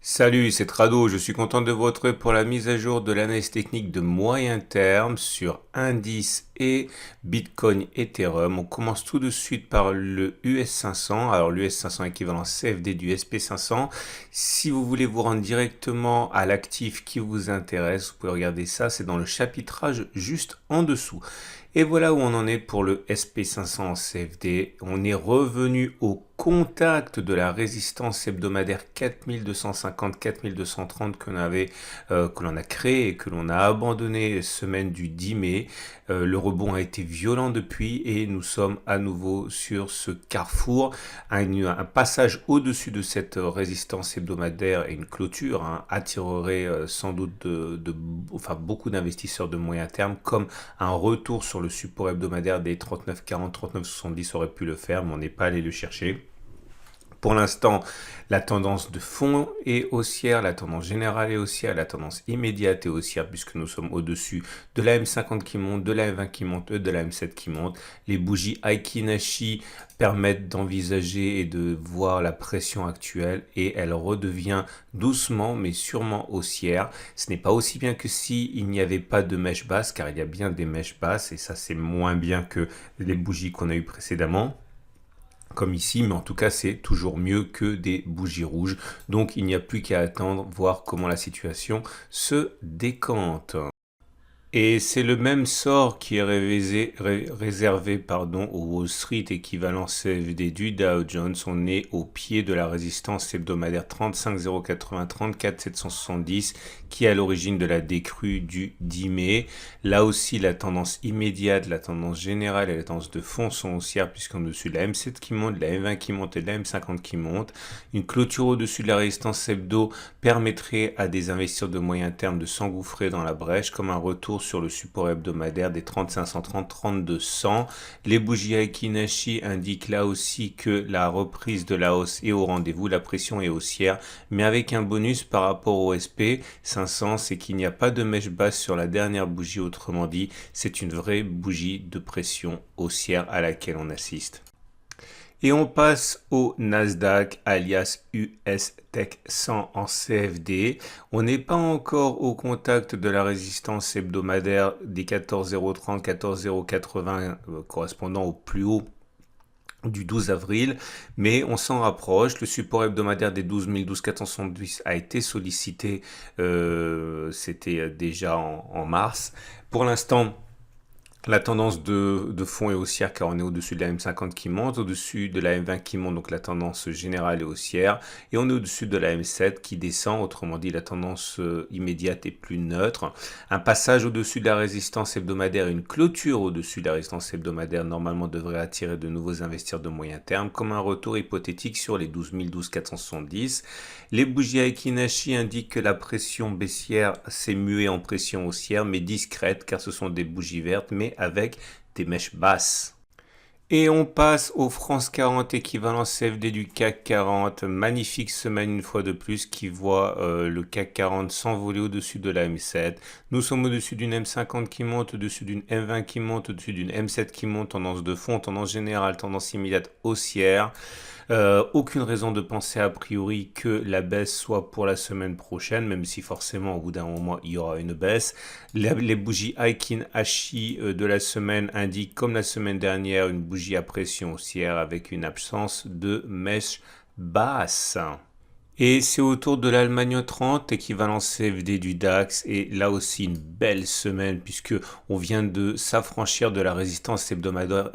Salut, c'est Trado, je suis content de vous retrouver pour la mise à jour de l'analyse technique de moyen terme sur indice et Bitcoin Ethereum. On commence tout de suite par le US 500, alors l'US 500 équivalent CFD du SP 500. Si vous voulez vous rendre directement à l'actif qui vous intéresse, vous pouvez regarder ça, c'est dans le chapitrage juste en dessous. Et voilà où on en est pour le SP500 en CFD. On est revenu au contact de la résistance hebdomadaire 4250-4230 que l'on a créé et que l'on a abandonné semaine du 10 mai. Le rebond a été violent depuis et nous sommes à nouveau sur ce carrefour. Un passage au-dessus de cette résistance hebdomadaire et une clôture attirerait sans doute beaucoup d'investisseurs de moyen terme, comme un retour sur le support hebdomadaire des 39,40, 39,70 aurait pu le faire, mais on n'est pas allé le chercher. Pour l'instant, la tendance de fond est haussière, la tendance générale est haussière, la tendance immédiate est haussière puisque nous sommes au-dessus de la M50 qui monte, de la M20 qui monte, de la M7 qui monte. Les bougies Aiki Nashi permettent d'envisager et de voir la pression actuelle et elle redevient doucement mais sûrement haussière. Ce n'est pas aussi bien que si il n'y avait pas de mèche basse, car il y a bien des mèches basses et ça c'est moins bien que les bougies qu'on a eues précédemment comme ici, mais en tout cas c'est toujours mieux que des bougies rouges. Donc il n'y a plus qu'à attendre, voir comment la situation se décante. Et c'est le même sort qui est réservé au Wall Street équivalent CFD du Dow Jones. On est au pied de la résistance hebdomadaire 35 080 34 770 qui est à l'origine de la décrue du 10 mai. Là aussi, la tendance immédiate, la tendance générale et la tendance de fond sont haussières puisqu'en dessus de la M7 qui monte, de la M20 qui monte et de la M50 qui monte. Une clôture au-dessus de la résistance hebdo permettrait à des investisseurs de moyen terme de s'engouffrer dans la brèche comme un retour sur le support hebdomadaire des 3530-3200. Les bougies Aiki Nashi indiquent là aussi que la reprise de la hausse est au rendez-vous, la pression est haussière, mais avec un bonus par rapport au SP 500, c'est qu'il n'y a pas de mèche basse sur la dernière bougie, autrement dit, c'est une vraie bougie de pression haussière à laquelle on assiste. Et on passe au Nasdaq, alias US Tech 100 en CFD. On n'est pas encore au contact de la résistance hebdomadaire des 14,030, 14,080 correspondant au plus haut du 12 avril, mais on s'en rapproche. Le support hebdomadaire des 12 470 a été sollicité, c'était déjà en mars. Pour l'instant, la tendance de fond est haussière car on est au-dessus de la M50 qui monte, au-dessus de la M20 qui monte, donc la tendance générale est haussière, et on est au-dessus de la M7 qui descend, autrement dit la tendance immédiate est plus neutre. Un passage au-dessus de la résistance hebdomadaire, une clôture au-dessus de la résistance hebdomadaire normalement devrait attirer de nouveaux investisseurs de moyen terme, comme un retour hypothétique sur les 12 470. Les bougies Aiki Nashi indiquent que la pression baissière s'est muée en pression haussière, mais discrète car ce sont des bougies vertes, mais avec des mèches basses. Et on passe au France 40 équivalent CFD du CAC 40. Magnifique semaine une fois de plus qui voit le CAC 40 s'envoler au-dessus de la M7. Nous sommes au-dessus d'une M50 qui monte, au-dessus d'une M20 qui monte, au-dessus d'une M7 qui monte, tendance de fond, tendance générale, tendance immédiate haussière. Aucune raison de penser a priori que la baisse soit pour la semaine prochaine, même si forcément au bout d'un moment il y aura une baisse. Les bougies Aikin Hachi de la semaine indiquent comme la semaine dernière une bougie à pression haussière avec une absence de mèche basse. Et c'est autour de l'Allemagne 30, équivalent CFD du DAX, et là aussi une belle semaine puisque on vient de s'affranchir de la résistance hebdomadaire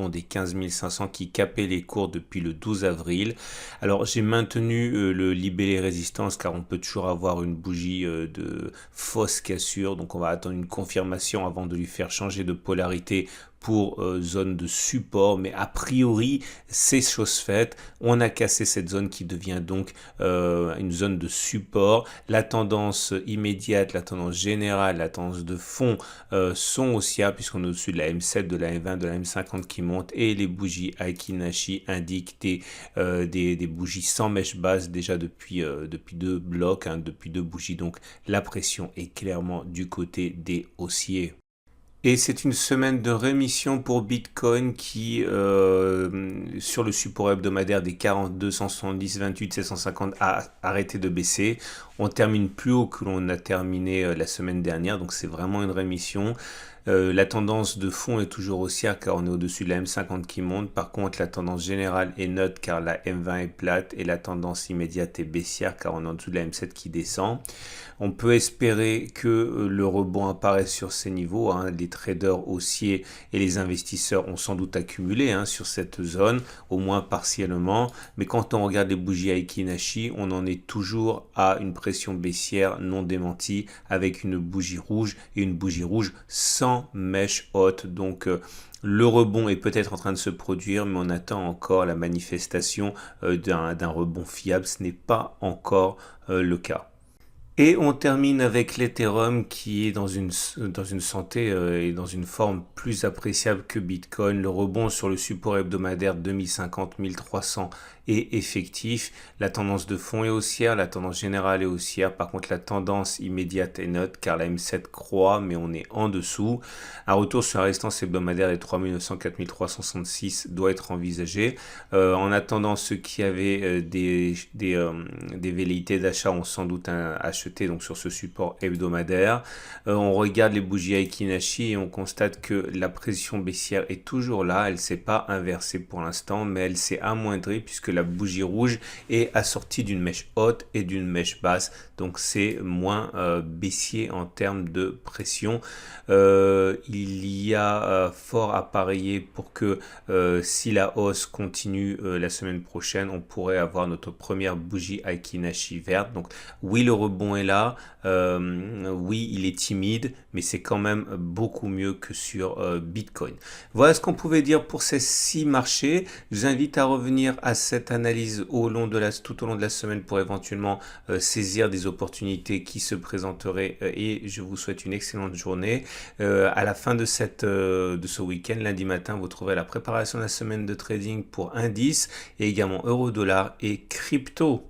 des 15 500 qui capait les cours depuis le 12 avril. Alors j'ai maintenu le libellé résistance car on peut toujours avoir une bougie de fausse cassure, donc on va attendre une confirmation avant de lui faire changer de polarité pour zone de support, mais a priori c'est chose faite, on a cassé cette zone qui devient donc une zone de support. La tendance immédiate, la tendance générale, la tendance de fond sont haussières puisqu'on est au-dessus de la M7, de la M20, de la M50 qui montent, et les bougies Aiki Nashi indiquent des bougies sans mèche basse déjà depuis deux blocs, depuis deux bougies, donc la pression est clairement du côté des haussiers. Et c'est une semaine de rémission pour Bitcoin qui, sur le support hebdomadaire des 42, 170, 28, 750, a arrêté de baisser. On termine plus haut que l'on a terminé la semaine dernière, donc c'est vraiment une rémission. La tendance de fond est toujours haussière car on est au-dessus de la M50 qui monte. Par contre, la tendance générale est neutre car la M20 est plate et la tendance immédiate est baissière car on est en dessous de la M7 qui descend. On peut espérer que le rebond apparaisse sur ces niveaux, hein. Les traders haussiers et les investisseurs ont sans doute accumulé, hein, sur cette zone, au moins partiellement. Mais quand on regarde les bougies Aiki Nashi, on en est toujours à une pression baissière non démentie avec une bougie rouge et une bougie rouge sans mèche haute. Donc le rebond est peut-être en train de se produire, mais on attend encore la manifestation d'un rebond fiable. Ce n'est pas encore le cas. Et on termine avec l'Ethereum qui est dans une santé et dans une forme plus appréciable que Bitcoin. Le rebond sur le support hebdomadaire 2050-1300 est effectif. La tendance de fond est haussière, la tendance générale est haussière. Par contre, la tendance immédiate est neutre car la M7 croît, mais on est en dessous. Un retour sur la résistance hebdomadaire des 3900-4366 doit être envisagé. En attendant, ceux qui avaient des velléités d'achat ont sans doute acheté donc sur ce support hebdomadaire. On regarde les bougies Aiki Nashi et on constate que la pression baissière est toujours là. Elle ne s'est pas inversée pour l'instant, mais elle s'est amoindrie puisque la bougie rouge est assortie d'une mèche haute et d'une mèche basse. Donc c'est moins baissier en termes de pression. Il y a fort à parier pour que si la hausse continue la semaine prochaine, on pourrait avoir notre première bougie Aiki Nashi verte. Donc oui, le rebond est là, oui, il est timide, mais c'est quand même beaucoup mieux que sur Bitcoin. Voilà ce qu'on pouvait dire pour ces 6 marchés. Je vous invite à revenir à cette analyse tout au long de la semaine pour éventuellement saisir des opportunités qui se présenteraient et je vous souhaite une excellente journée. À la fin de ce week-end, lundi matin, vous trouverez la préparation de la semaine de trading pour indice et également euro-dollar et crypto.